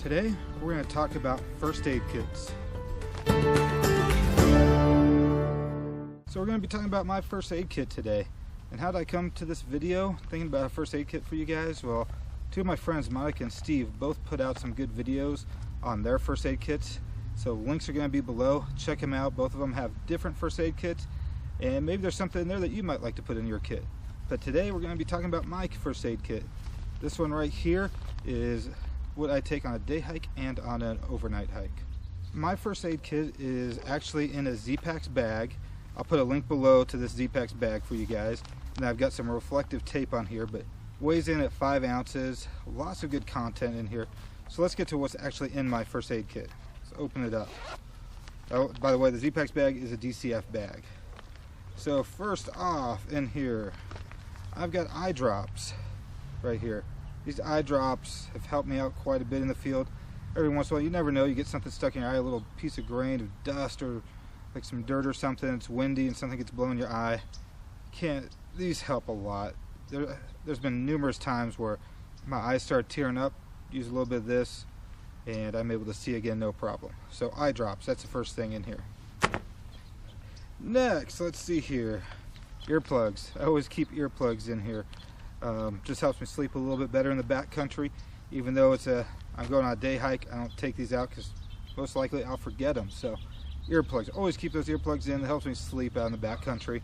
Today we're going to talk about first aid kits. So we're going to be talking about my first aid kit today. And how did I come to this video thinking about a first aid kit for you guys? Well, two of my friends, Monica and Steve, both put out some good videos on their first aid kits. So links are going to be below. Check them out. Both of them have different first aid kits. And maybe there's something in there that you might like to put in your kit. But today we're going to be talking about my first aid kit. This one right here is what I take on a day hike and on an overnight hike. My first aid kit is actually in a Z-Packs bag. I'll put a link below to this Z-Packs bag for you guys. And I've got some reflective tape on here, but weighs in at 5 ounces. Lots of good content in here. So let's get to what's actually in my first aid kit. Let's open it up. Oh, by the way, the Z-Packs bag is a DCF bag. So first off in here, I've got eye drops right here. These eye drops have helped me out quite a bit in the field. Every once in a while, you never know, you get something stuck in your eye, a little piece of grain of dust or like some dirt or something, it's windy and something gets blown in your eye. These help a lot. There's been numerous times where my eyes started tearing up, use a little bit of this, and I'm able to see again, no problem. So eye drops, that's the first thing in here. Next, let's see here. Earplugs. I always keep earplugs in here. Just helps me sleep a little bit better in the backcountry. Even though I'm going on a day hike, I don't take these out because most likely I'll forget them. So earplugs, always keep those earplugs in. It helps me sleep out in the backcountry.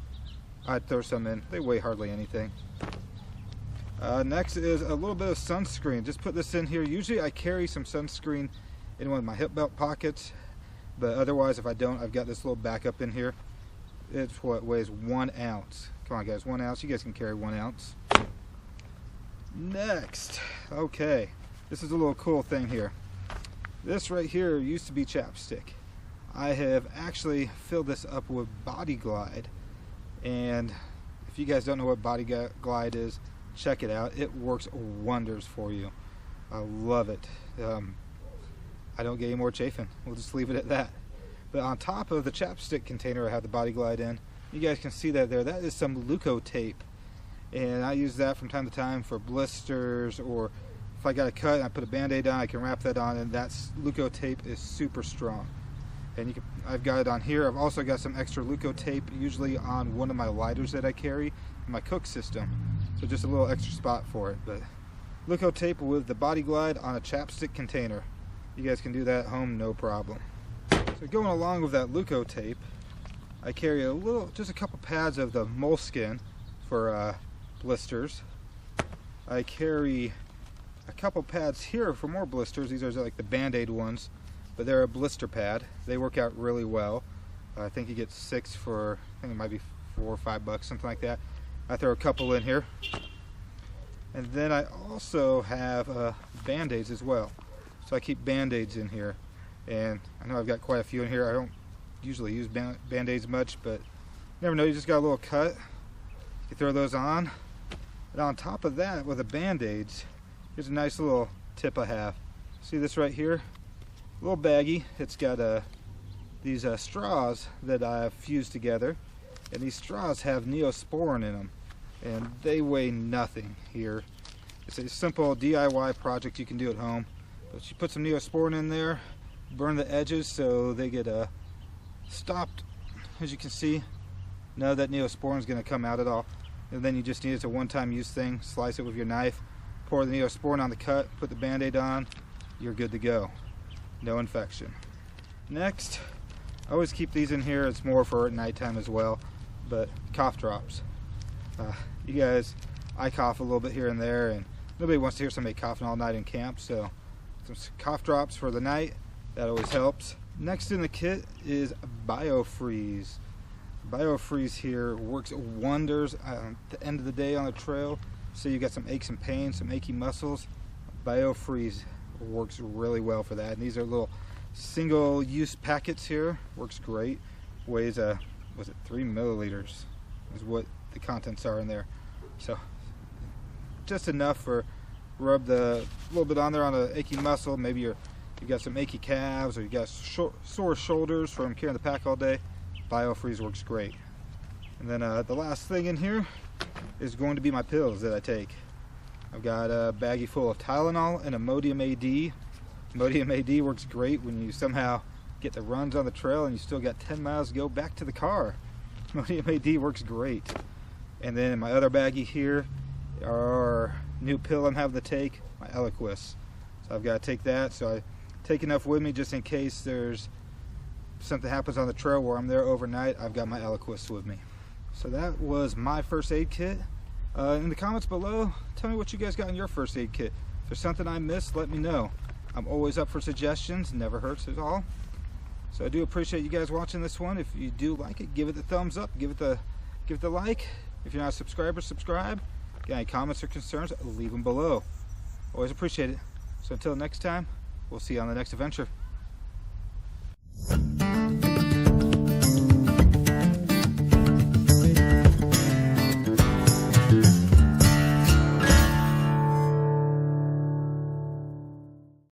I'd throw some in. They weigh hardly anything. Next is a little bit of sunscreen. Just put this in here. Usually I carry some sunscreen in one of my hip belt pockets, but otherwise if I don't, I've got this little backup in here. It's what weighs 1 ounce. Come on guys, 1 ounce. You guys can carry 1 ounce. Next, okay, this is a little cool thing here. This right here used to be chapstick. I have actually filled this up with Body Glide, and if you guys don't know what Body Glide is, check it out. It works wonders for you. I love it. I don't get any more chafing. We'll just leave it at that. But on top of the chapstick container I have the Body Glide in, you guys can see that there. That is some Leuco tape. And I use that from time to time for blisters, or if I got a cut and I put a band-aid on, I can wrap that on, and that Leuco tape is super strong. And I've got it on here. I've also got some extra Leuco tape, usually on one of my lighters that I carry in my cook system. So just a little extra spot for it. But Leuco tape with the Body Glide on a chapstick container. You guys can do that at home, no problem. So going along with that Leuco tape, I carry just a couple pads of the Moleskin for blisters. I carry a couple pads here for more blisters. These are like the band-aid ones, but they're a blister pad. They work out really well. I think you get 6 for, I think it might be $4 or $5, something like that. I throw a couple in here. And then I also have band-aids as well. So I keep band-aids in here. And I know I've got quite a few in here. I don't usually use band-aids much, but you never know, you just got a little cut. You throw those on. And on top of that, with the band-aids, here's a nice little tip I have. See this right here? A little baggie. It's got these straws that I've fused together. And these straws have Neosporin in them. And they weigh nothing here. It's a simple DIY project you can do at home. But you put some Neosporin in there, burn the edges so they get stopped. As you can see, none of that Neosporin is going to come out at all. And then you just need, it's a one-time use thing. Slice it with your knife, pour the Neosporin on the cut, put the band-aid on, you're good to go. No infection. Next, I always keep these in here. It's more for nighttime as well, but cough drops. You guys, I cough a little bit here and there, and nobody wants to hear somebody coughing all night in camp, so some cough drops for the night, that always helps. Next in the kit is BioFreeze. BioFreeze here works wonders at the end of the day on the trail. So you got some aches and pains, some achy muscles. BioFreeze works really well for that. And these are little single-use packets here. Works great. Weighs was it 3 milliliters is what the contents are in there. So just enough for rub a little bit on there on an achy muscle. Maybe you got some achy calves, or you got sore shoulders from carrying the pack all day. BioFreeze works great. And then the last thing in here is going to be my pills that I take. I've got a baggie full of Tylenol and Imodium AD. Modium AD works great when you somehow get the runs on the trail and you still got 10 miles to go back to the car. Modium AD works great. And then in my other baggie here, our new pill I'm having to take, my Eliquis. So I've got to take that, so I take enough with me just in case there's something happens on the trail where I'm there overnight. I've got my Eliquis with me. So that was my first aid kit. In the comments below, tell me what you guys got in your first aid kit. If there's something I missed, let me know. I'm always up for suggestions, never hurts at all. So I do appreciate you guys watching this one. If you do like it, give it the thumbs up, give it the like. If you're not a subscriber, subscribe. Got any comments or concerns, leave them below. Always appreciate it. So until next time, we'll see you on the next adventure.